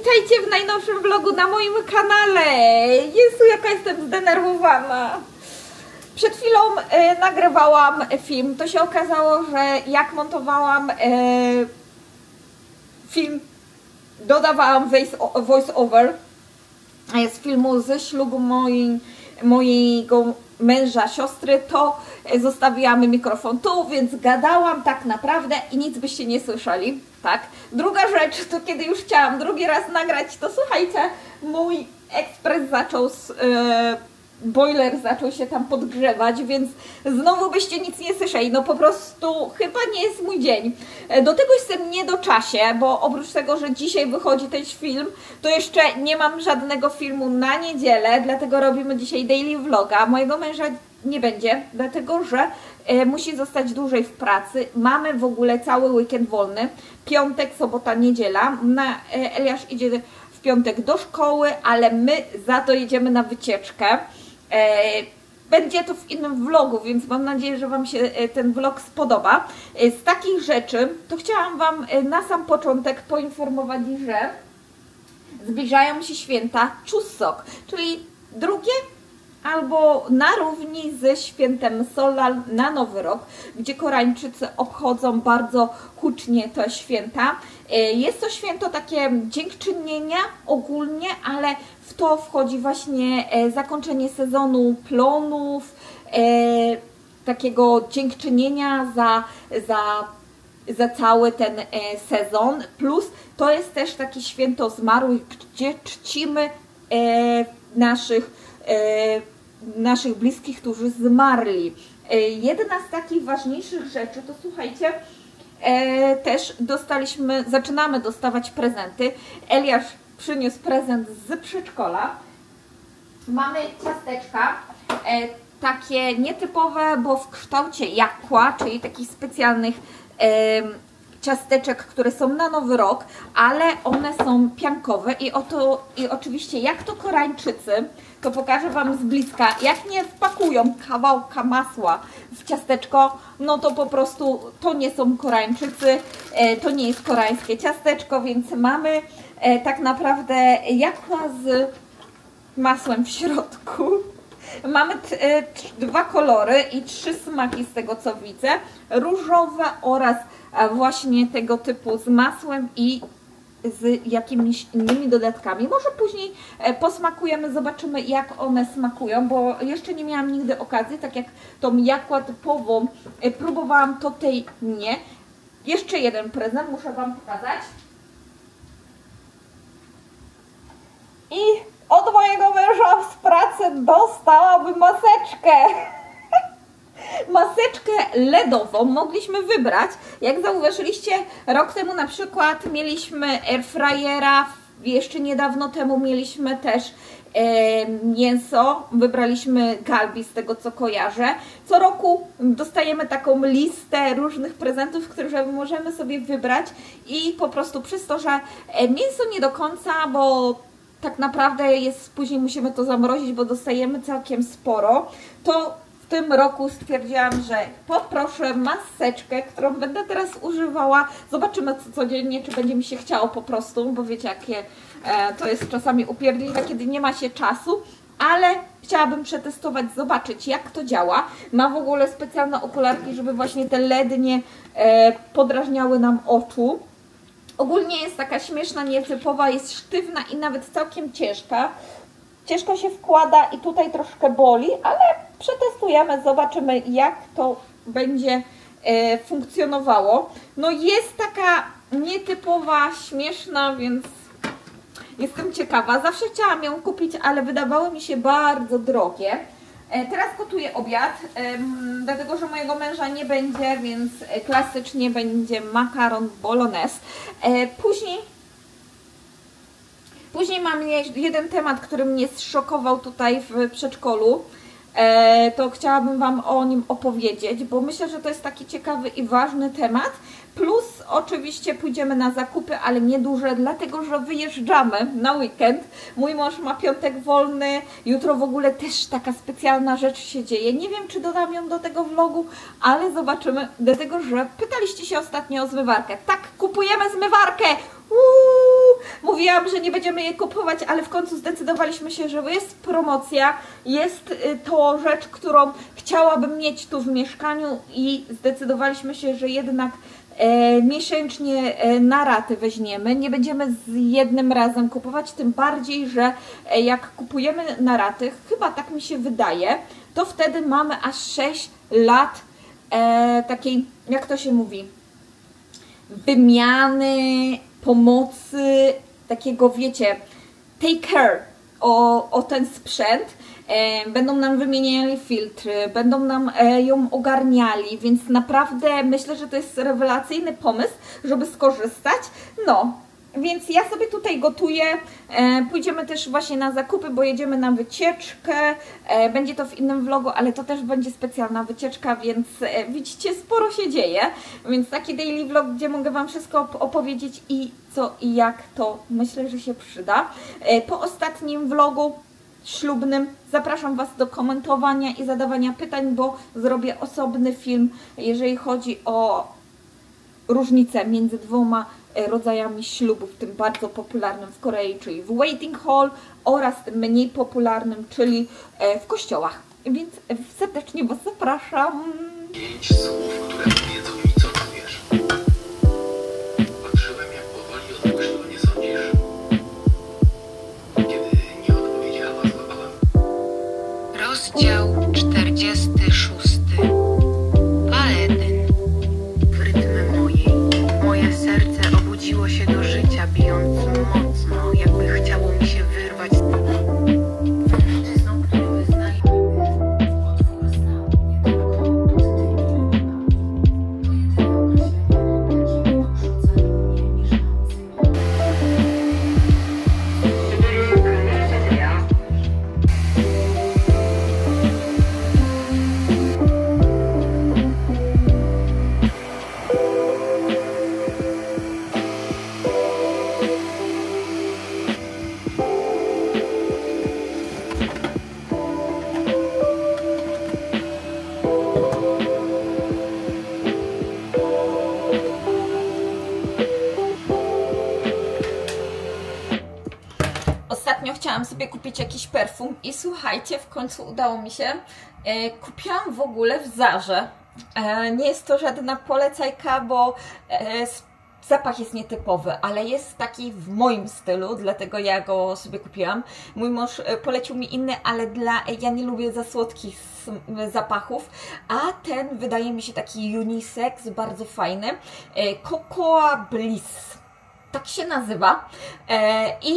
witajcie w najnowszym vlogu na moim kanale. Jezu, jaka jestem zdenerwowana. Przed chwilą nagrywałam film. To się okazało, że jak montowałam film, dodawałam voice over z filmu ze ślubu mojego męża, siostry, to zostawiłam mikrofon tu, więc gadałam tak naprawdę i nic byście nie słyszeli, tak? Druga rzecz, to kiedy już chciałam drugi raz nagrać, to słuchajcie, mój ekspres zaczął boiler zaczął się tam podgrzewać, więc znowu byście nic nie słyszeli. No po prostu chyba nie jest mój dzień. Do tego jestem nie do czasie, bo oprócz tego, że dzisiaj wychodzi ten film, to jeszcze nie mam żadnego filmu na niedzielę, dlatego robimy dzisiaj daily vloga. Mojego męża nie będzie, dlatego że musi zostać dłużej w pracy. Mamy w ogóle cały weekend wolny. Piątek, sobota, niedziela. Eliasz idzie w piątek do szkoły, ale my za to jedziemy na wycieczkę. Będzie to w innym vlogu, więc mam nadzieję, że Wam się ten vlog spodoba. Z takich rzeczy to chciałam Wam na sam początek poinformować, że zbliżają się święta Chuseok, czyli drugie albo na równi ze świętem Solal na Nowy Rok, gdzie Koreańczycy obchodzą bardzo hucznie te święta. Jest to święto takie dziękczynienia ogólnie, ale w to wchodzi właśnie zakończenie sezonu plonów, takiego dziękczynienia za cały ten sezon, plus to jest też takie święto zmarłych, gdzie czcimy naszych bliskich, którzy zmarli. Jedna z takich ważniejszych rzeczy to słuchajcie, też zaczynamy dostawać prezenty. Eliasz przyniósł prezent z przedszkola. Mamy ciasteczka, takie nietypowe, bo w kształcie jabłka, czyli takich specjalnych ciasteczek, które są na Nowy Rok, ale one są piankowe i oczywiście jak to Koreańczycy, to pokażę Wam z bliska, jak nie wpakują kawałka masła w ciasteczko, no to po prostu to nie są Koreańczycy, to nie jest koreańskie ciasteczko, więc mamy tak naprawdę jabłka z masłem w środku. Mamy dwa kolory i 3 smaki z tego co widzę, różowe oraz właśnie tego typu z masłem i z jakimiś innymi dodatkami. Może później posmakujemy, zobaczymy jak one smakują, bo jeszcze nie miałam nigdy okazji, tak jak tą jabłka typową próbowałam, to tej nie. Jeszcze jeden prezent muszę Wam pokazać. I od mojego męża z pracy dostałabym maseczkę. Maseczkę LEDową mogliśmy wybrać. Jak zauważyliście, rok temu na przykład mieliśmy airfryera, jeszcze niedawno temu mieliśmy też mięso, wybraliśmy galbi z tego co kojarzę. Co roku dostajemy taką listę różnych prezentów, które możemy sobie wybrać i po prostu przez to, że mięso nie do końca, bo tak naprawdę później musimy to zamrozić, bo dostajemy całkiem sporo, to w tym roku stwierdziłam, że poproszę maseczkę, którą będę teraz używała. Zobaczymy codziennie, czy będzie mi się chciało po prostu, bo wiecie jakie to jest czasami upierdliwe, kiedy nie ma się czasu, ale chciałabym przetestować, zobaczyć jak to działa. Ma w ogóle specjalne okularki, żeby właśnie te LED nie podrażniały nam oczu. Ogólnie jest taka śmieszna, nietypowa, jest sztywna i nawet całkiem ciężka. Ciężko się wkłada i tutaj troszkę boli, ale przetestujemy, zobaczymy jak to będzie funkcjonowało. No jest taka nietypowa, śmieszna, więc jestem ciekawa. Zawsze chciałam ją kupić, ale wydawały mi się bardzo drogie. Teraz gotuję obiad, dlatego że mojego męża nie będzie, więc klasycznie będzie makaron bolognese. Później mam jeden temat, który mnie zszokował tutaj w przedszkolu. To chciałabym Wam o nim opowiedzieć, bo myślę, że to jest taki ciekawy i ważny temat. Plus oczywiście pójdziemy na zakupy, ale nieduże, dlatego że wyjeżdżamy na weekend. Mój mąż ma piątek wolny, jutro w ogóle też taka specjalna rzecz się dzieje. Nie wiem, czy dodam ją do tego vlogu, ale zobaczymy, dlatego że pytaliście się ostatnio o zmywarkę. Tak, kupujemy zmywarkę! mówiłam, że nie będziemy je kupować, ale w końcu zdecydowaliśmy się, że jest promocja, jest to rzecz, którą chciałabym mieć tu w mieszkaniu i zdecydowaliśmy się, że jednak miesięcznie na raty weźmiemy. Nie będziemy z jednym razem kupować, tym bardziej, że jak kupujemy na raty, chyba tak mi się wydaje, to wtedy mamy aż 6 lat takiej, jak to się mówi, wymiany, pomocy, takiego wiecie, take care o ten sprzęt. Będą nam wymieniali filtry, będą nam ją ogarniali, więc naprawdę myślę, że to jest rewelacyjny pomysł, żeby skorzystać. No, więc ja sobie tutaj gotuję, pójdziemy też właśnie na zakupy, bo jedziemy na wycieczkę, będzie to w innym vlogu, ale to też będzie specjalna wycieczka, więc widzicie, sporo się dzieje, więc taki daily vlog, gdzie mogę Wam wszystko opowiedzieć i co i jak, to myślę, że się przyda. Po ostatnim vlogu ślubnym zapraszam Was do komentowania i zadawania pytań, bo zrobię osobny film, jeżeli chodzi o różnicę między dwoma rodzajami ślubów, tym bardzo popularnym w Korei, czyli w waiting hall, oraz tym mniej popularnym, czyli w kościołach. Więc serdecznie Was zapraszam. 5 słów, które powiedzą mi, co tu wiesz. Patrzyłem, jak powoli odpuścił, nie sądzisz? Kiedy nie odpowiedziała, złapałem. Rozdział 46. Paladyn. W rytmie moje serce obudziło się do życia, bijąc mocno, jakby chciało mi się wyrwać z mężczyzną, który wyznaje. Potwór znał nie tylko pozytywne klimaty. To jedyne określenie, jakim odrzucają mnie mieszkańcy. Ostatnio chciałam sobie kupić jakiś perfum i słuchajcie, w końcu udało mi się. Kupiłam w ogóle w Zarze. Nie jest to żadna polecajka, bo zapach jest nietypowy, ale jest taki w moim stylu, dlatego ja go sobie kupiłam. Mój mąż polecił mi inny, ale ja nie lubię za słodkich zapachów, a ten wydaje mi się taki unisex, bardzo fajny. Cocoa Bliss. Tak się nazywa. I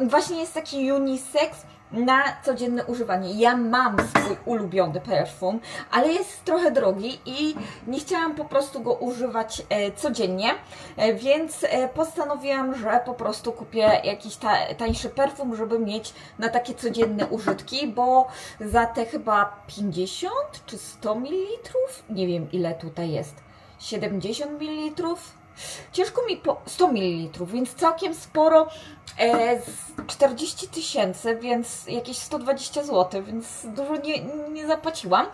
właśnie jest taki unisex na codzienne używanie. Ja mam swój ulubiony perfum, ale jest trochę drogi i nie chciałam po prostu go używać codziennie, więc postanowiłam, że po prostu kupię jakiś tańszy perfum, żeby mieć na takie codzienne użytki, bo za te chyba 50 czy 100 ml, nie wiem ile tutaj jest, 70 ml, ciężko mi 100 ml, więc całkiem sporo, 40 000, więc jakieś 120 zł, więc dużo nie zapłaciłam.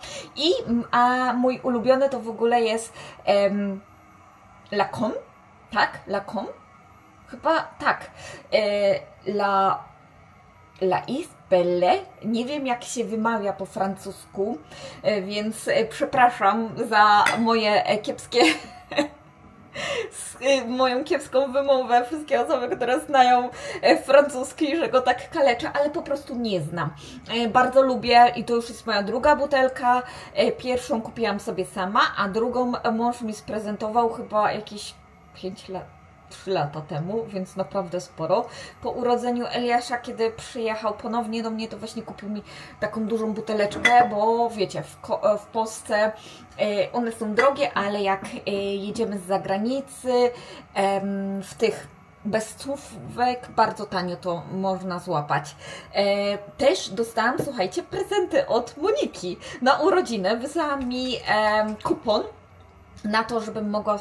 A mój ulubiony to w ogóle jest Lancôme, tak? Lancôme? Chyba tak. La Isbelle, nie wiem jak się wymawia po francusku, więc przepraszam za moje kiepskie moją kiepską wymowę, wszystkie osoby, które znają francuski, że go tak kaleczę, ale po prostu nie znam. Bardzo lubię i to już jest moja druga butelka. Pierwszą kupiłam sobie sama, a drugą mąż mi sprezentował chyba jakieś 3 lata temu, więc naprawdę sporo. Po urodzeniu Eliasza, kiedy przyjechał ponownie do mnie, to właśnie kupił mi taką dużą buteleczkę, bo wiecie, w Polsce one są drogie, ale jak jedziemy z zagranicy, w tych bez słówek bardzo tanio to można złapać. Też dostałam, słuchajcie, prezenty od Moniki na urodziny. Wysłała mi kupon na to, żebym mogła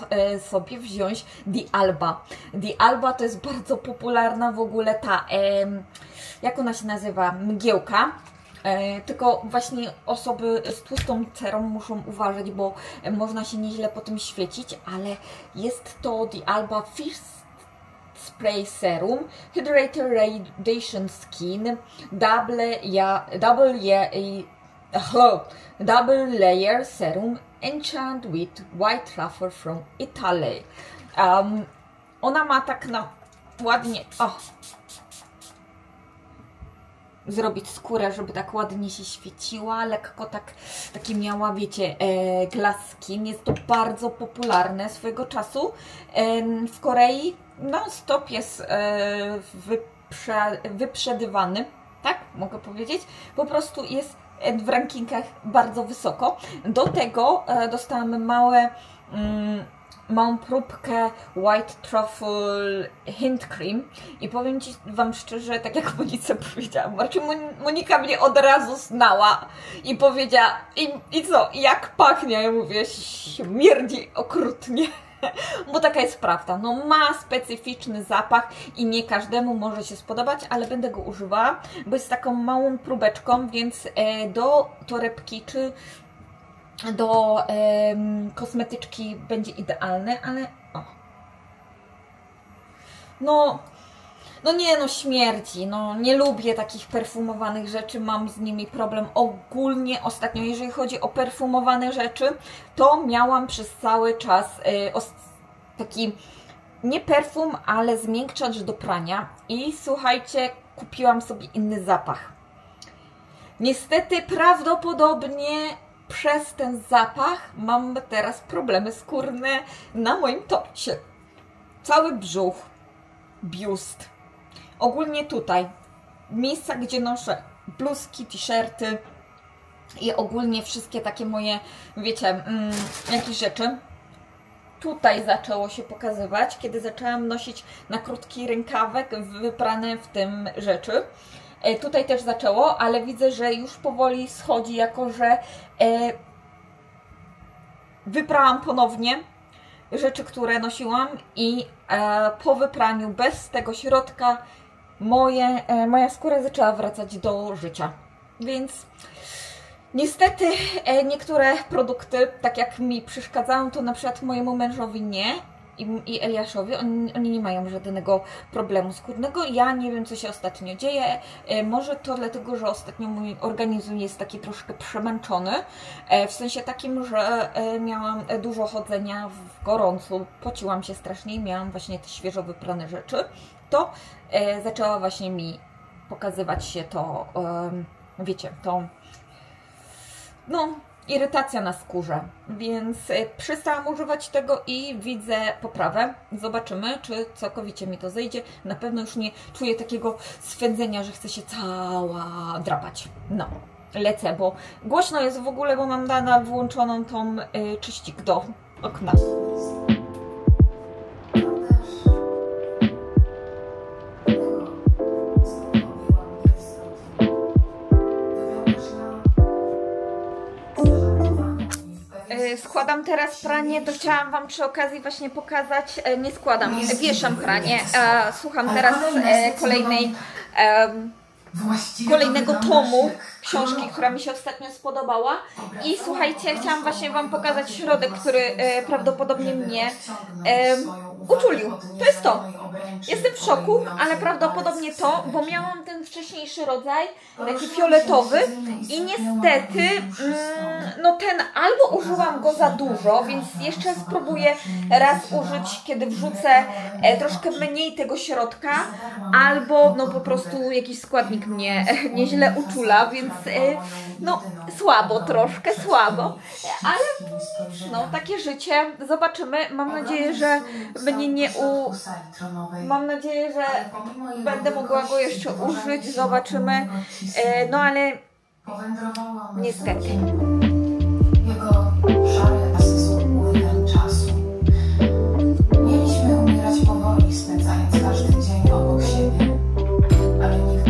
sobie wziąć The Alba. The Alba to jest bardzo popularna w ogóle ta, jak ona się nazywa, mgiełka. Tylko właśnie osoby z tłustą cerą muszą uważać, bo można się nieźle po tym świecić, ale jest to The Alba Fist Spray Serum, Hydrated Radiation Skin, Double Layer Serum, Enchant with White Truffle from Italy. Ona ma tak na ładnie, zrobić skórę, żeby tak ładnie się świeciła, lekko takie miała, wiecie, glaski. Jest to bardzo popularne swojego czasu. W Korei non-stop jest wyprzedywany, tak mogę powiedzieć. Po prostu jest w rankingach bardzo wysoko. Do tego dostałam małą próbkę White Truffle Hand Cream i powiem Wam szczerze, tak jak Monice powiedziałam, Monika mnie od razu znała i powiedziała, i co, jak pachnie? Ja mówię, śmierdzi okrutnie, bo taka jest prawda, no ma specyficzny zapach i nie każdemu może się spodobać, ale będę go używała, bo jest taką małą próbeczką, więc do torebki czy do kosmetyczki będzie idealny, ale no nie, śmierdzi, nie lubię takich perfumowanych rzeczy, mam z nimi problem ogólnie ostatnio, jeżeli chodzi o perfumowane rzeczy, to miałam przez cały czas taki, nie perfum, ale zmiękczacz do prania i słuchajcie, kupiłam sobie inny zapach. Niestety prawdopodobnie przez ten zapach mam teraz problemy skórne na moim torcie. Cały brzuch, biust, ogólnie tutaj, miejsca, gdzie noszę bluzki, t-shirty i ogólnie wszystkie takie moje, wiecie, jakieś rzeczy. Tutaj zaczęło się pokazywać, kiedy zaczęłam nosić na krótki rękawek wyprane w tym rzeczy. Tutaj też zaczęło, ale widzę, że już powoli schodzi, jako że wyprałam ponownie rzeczy, które nosiłam i po wypraniu bez tego środka moja skóra zaczęła wracać do życia. Więc niestety niektóre produkty, tak jak mi przeszkadzają, to na przykład mojemu mężowi nie. I Eliaszowi, oni nie mają żadnego problemu skórnego. Ja nie wiem, co się ostatnio dzieje. Może to dlatego, że ostatnio mój organizm jest taki troszkę przemęczony. W sensie takim, że miałam dużo chodzenia w gorącu, pociłam się strasznie i miałam właśnie te świeżo wyprane rzeczy. To zaczęła właśnie mi pokazywać się to, wiecie, to irytacja na skórze, więc przestałam używać tego i widzę poprawę. Zobaczymy, czy całkowicie mi to zejdzie. Na pewno już nie czuję takiego swędzenia, że chcę się cała drapać. Lecę, bo głośno jest w ogóle, bo mam nadal włączoną tą czyścik do okna. Składam teraz pranie, to chciałam Wam przy okazji właśnie pokazać, nie składam, wieszam pranie, słucham teraz kolejnego tomu książki, która mi się ostatnio spodobała i słuchajcie, chciałam właśnie Wam pokazać środek, który prawdopodobnie mnie uczulił. To jest to. Jestem w szoku, ale prawdopodobnie to, bo miałam ten wcześniejszy rodzaj, taki fioletowy i niestety ten albo użyłam go za dużo, więc jeszcze spróbuję raz użyć, kiedy wrzucę troszkę mniej tego środka, albo po prostu jakiś składnik mnie nieźle uczula, więc słabo, troszkę słabo, ale takie życie, zobaczymy, mam nadzieję, że mnie mam nadzieję, że będę mogła go jeszcze użyć, zobaczymy, ale niestety. Jego szary asesor uwydem czasu. Mieliśmy umierać powoli, spędzając każdy dzień obok siebie, ale nikt...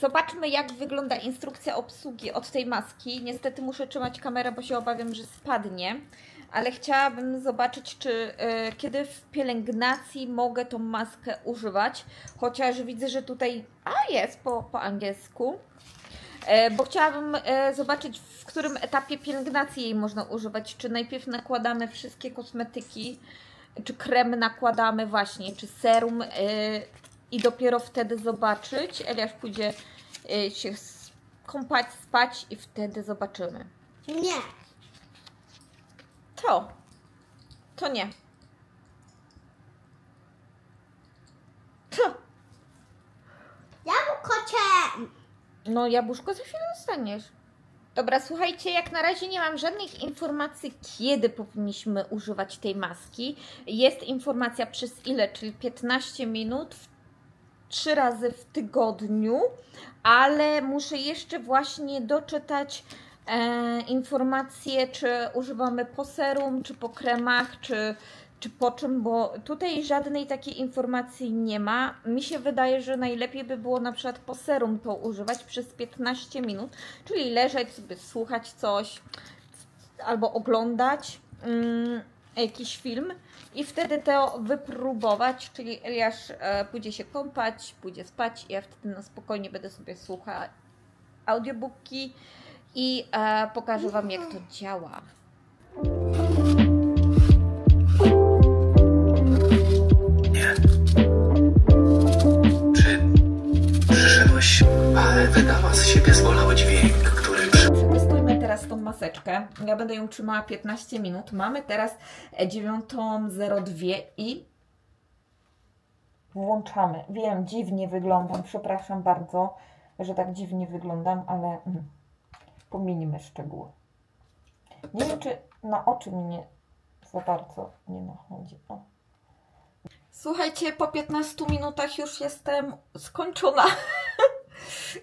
zobaczmy, jak wygląda instrukcja obsługi od tej maski. Niestety muszę trzymać kamerę, bo się obawiam, że spadnie. Ale chciałabym zobaczyć, czy kiedy w pielęgnacji mogę tą maskę używać. Chociaż widzę, że tutaj jest po angielsku. Bo chciałabym zobaczyć, w którym etapie pielęgnacji jej można używać. Czy najpierw nakładamy wszystkie kosmetyki, czy krem nakładamy właśnie, czy serum i dopiero wtedy zobaczyć. Eliasz pójdzie się kąpać, spać i wtedy zobaczymy. Nie. To nie. Jabłko cię. No jabłuszko za chwilę dostaniesz. Dobra, słuchajcie, jak na razie nie mam żadnych informacji, kiedy powinniśmy używać tej maski. Jest informacja przez ile, czyli 15 minut, 3 razy w tygodniu, ale muszę jeszcze właśnie doczytać informacje, czy używamy po serum, czy po kremach, czy po czym, bo tutaj żadnej takiej informacji nie ma. Mi się wydaje, że najlepiej by było na przykład po serum to używać przez 15 minut, czyli leżeć sobie, słuchać coś albo oglądać jakiś film i wtedy to wypróbować, czyli Eliasz pójdzie się kąpać, pójdzie spać i ja wtedy na spokojnie będę sobie słuchać audiobooki i pokażę Wam, jak to działa. Nie. Czy przyszedłeś, ale wydała z siebie zbolały dźwięk, który Przetestujmy teraz tą maseczkę. Ja będę ją trzymała 15 minut. Mamy teraz 9:02 i włączamy. Wiem, dziwnie wyglądam. Przepraszam bardzo, że tak dziwnie wyglądam, ale pominimy szczegóły. Nie wiem, czy na oczy mi nie za bardzo nie nachodzi. O. Słuchajcie, po 15 minutach już jestem skończona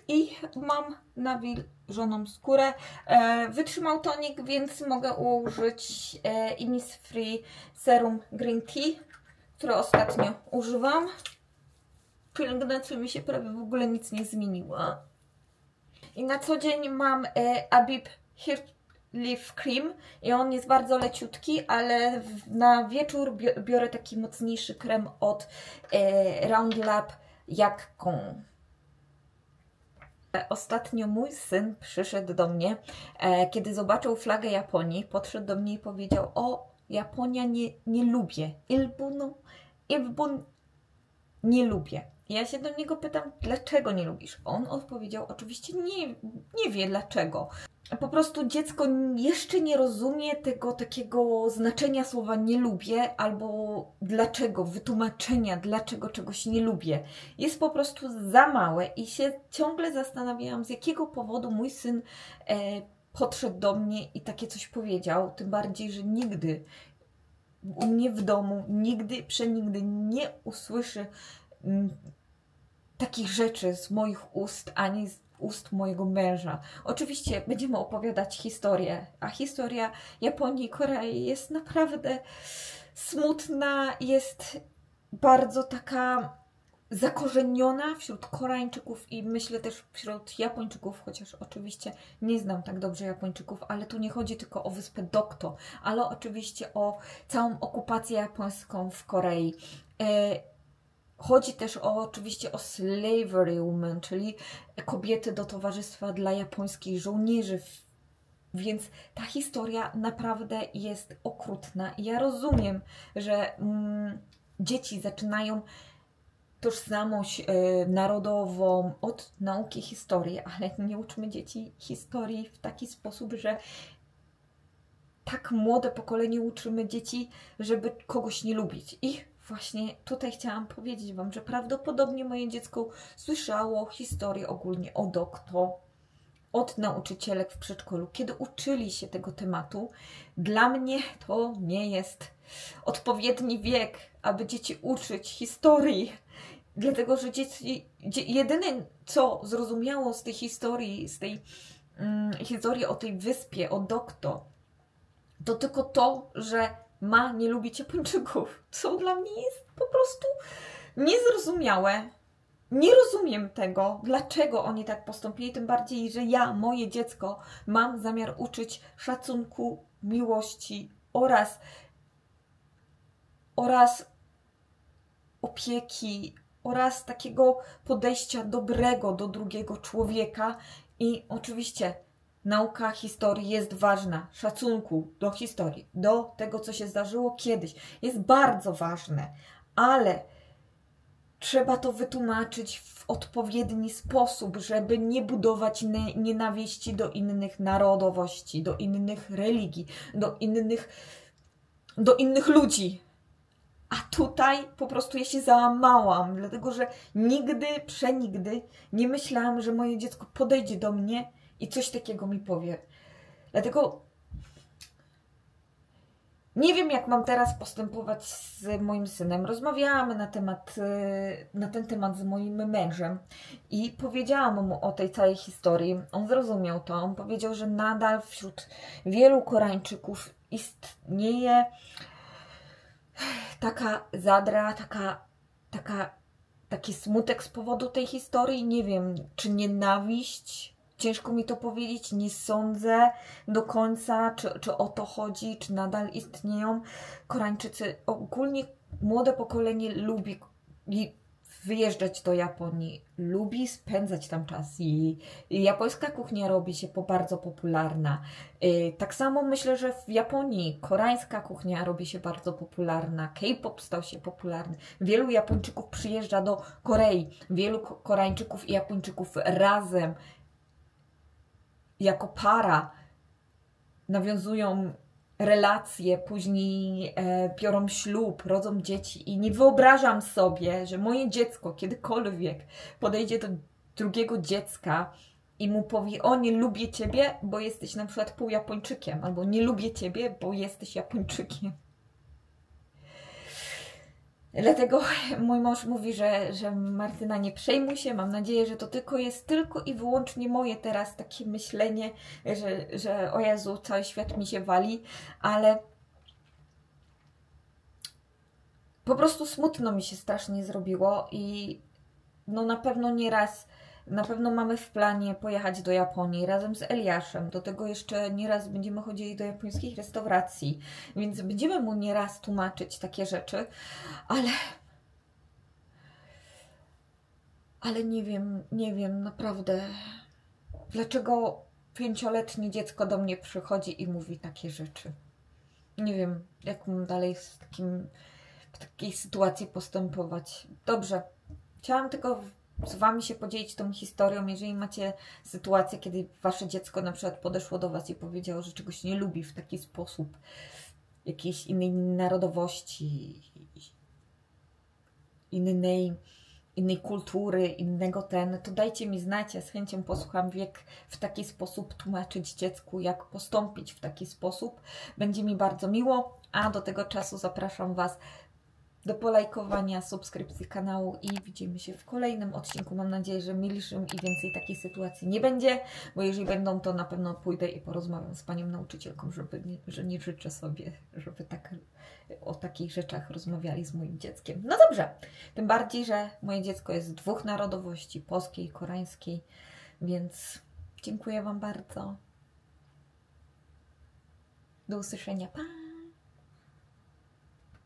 i mam nawilżoną skórę. Wytrzymał tonik, więc mogę użyć Innisfree Serum Green Tea, które ostatnio używam. Pielęgnacja mi się prawie w ogóle nic nie zmieniła. I na co dzień mam Abib Hair Leaf Cream i on jest bardzo leciutki, ale na wieczór biorę taki mocniejszy krem od Roundlab Yakką. Ostatnio mój syn przyszedł do mnie, kiedy zobaczył flagę Japonii, podszedł do mnie i powiedział: o, Japonia nie lubię, Ilbun nie lubię. Ja się do niego pytam, dlaczego nie lubisz? On odpowiedział, oczywiście nie wie dlaczego. Po prostu dziecko jeszcze nie rozumie tego takiego znaczenia słowa nie lubię albo dlaczego, wytłumaczenia, dlaczego czegoś nie lubię. Jest po prostu za małe i się ciągle zastanawiałam, z jakiego powodu mój syn podszedł do mnie i takie coś powiedział. Tym bardziej, że nigdy u mnie w domu, nigdy, przenigdy nie usłyszy takich rzeczy z moich ust, ani z ust mojego męża. Oczywiście będziemy opowiadać historię, a historia Japonii i Korei jest naprawdę smutna, jest bardzo taka zakorzeniona wśród Koreańczyków i myślę też wśród Japończyków, chociaż oczywiście nie znam tak dobrze Japończyków, ale tu nie chodzi tylko o wyspę Dokto, ale oczywiście o całą okupację japońską w Korei. Chodzi też oczywiście o slavery women, czyli kobiety do towarzystwa dla japońskich żołnierzy. Więc ta historia naprawdę jest okrutna. Ja rozumiem, że dzieci zaczynają tożsamość narodową od nauki historii, ale nie uczmy dzieci historii w taki sposób, że tak młode pokolenie uczymy dzieci, żeby kogoś nie lubić. I właśnie tutaj chciałam powiedzieć Wam, że prawdopodobnie moje dziecko słyszało historię ogólnie o Dokto, od nauczycielek w przedszkolu, kiedy uczyli się tego tematu. Dla mnie to nie jest odpowiedni wiek, aby dzieci uczyć historii, dlatego że dzieci, jedyne co zrozumiało z tej historii, z tej historii o tej wyspie, o Dokto, to tylko to, że ma nie lubić Japończyków, co dla mnie jest po prostu niezrozumiałe. nie rozumiem tego, dlaczego oni tak postąpili, tym bardziej, że ja, moje dziecko, mam zamiar uczyć szacunku, miłości oraz opieki, oraz takiego podejścia dobrego do drugiego człowieka. I oczywiście nauka historii jest ważna, szacunku do historii, do tego, co się zdarzyło kiedyś, jest bardzo ważne, ale trzeba to wytłumaczyć w odpowiedni sposób, żeby nie budować nienawiści do innych narodowości, do innych religii, do innych ludzi. A tutaj po prostu ja się załamałam, dlatego że nigdy, przenigdy nie myślałam, że moje dziecko podejdzie do mnie i coś takiego mi powie. Dlatego nie wiem, jak mam teraz postępować z moim synem. Rozmawiałam na ten temat z moim mężem i powiedziałam mu o tej całej historii. On zrozumiał to. On powiedział, że nadal wśród wielu Koreańczyków istnieje taka zadra, taki smutek z powodu tej historii. Nie wiem, czy nienawiść. Ciężko mi to powiedzieć, nie sądzę do końca, czy o to chodzi, czy nadal istnieją Koreańczycy. Ogólnie młode pokolenie lubi wyjeżdżać do Japonii, lubi spędzać tam czas i japońska kuchnia robi się bardzo popularna. Tak samo myślę, że w Japonii koreańska kuchnia robi się bardzo popularna, K-pop stał się popularny. Wielu Japończyków przyjeżdża do Korei, wielu Koreańczyków i Japończyków razem jako para nawiązują relacje, później biorą ślub, rodzą dzieci i nie wyobrażam sobie, że moje dziecko kiedykolwiek podejdzie do drugiego dziecka i mu powie: o, nie lubię Ciebie, bo jesteś na przykład pół Japończykiem, albo nie lubię Ciebie, bo jesteś Japończykiem. Dlatego mój mąż mówi, że Martyna, nie przejmuj się, mam nadzieję, że to jest tylko i wyłącznie moje teraz takie myślenie, że o Jezu, cały świat mi się wali, ale po prostu smutno mi się strasznie zrobiło i no na pewno mamy w planie pojechać do Japonii razem z Eliaszem. Do tego jeszcze nieraz będziemy chodzili do japońskich restauracji, więc będziemy mu nieraz tłumaczyć takie rzeczy, ale nie wiem naprawdę, dlaczego 5-letnie dziecko do mnie przychodzi i mówi takie rzeczy. Nie wiem, jak mam dalej w takiej sytuacji postępować. Dobrze, chciałam tylko z Wami się podzielić tą historią. Jeżeli macie sytuację, kiedy Wasze dziecko na przykład podeszło do Was i powiedziało, że czegoś nie lubi w taki sposób, jakiejś innej narodowości, innej kultury, to dajcie mi znać, ja z chęcią posłucham, jak w taki sposób tłumaczyć dziecku, jak postąpić w taki sposób. Będzie mi bardzo miło, a do tego czasu zapraszam Was do polajkowania, subskrypcji kanału i widzimy się w kolejnym odcinku. Mam nadzieję, że milszym i więcej takiej sytuacji nie będzie, bo jeżeli będą, to na pewno pójdę i porozmawiam z panią nauczycielką, że nie życzę sobie, żeby o takich rzeczach rozmawiali z moim dzieckiem. No dobrze, tym bardziej, że moje dziecko jest z 2 narodowości, polskiej i koreańskiej, więc dziękuję Wam bardzo. Do usłyszenia. Pa!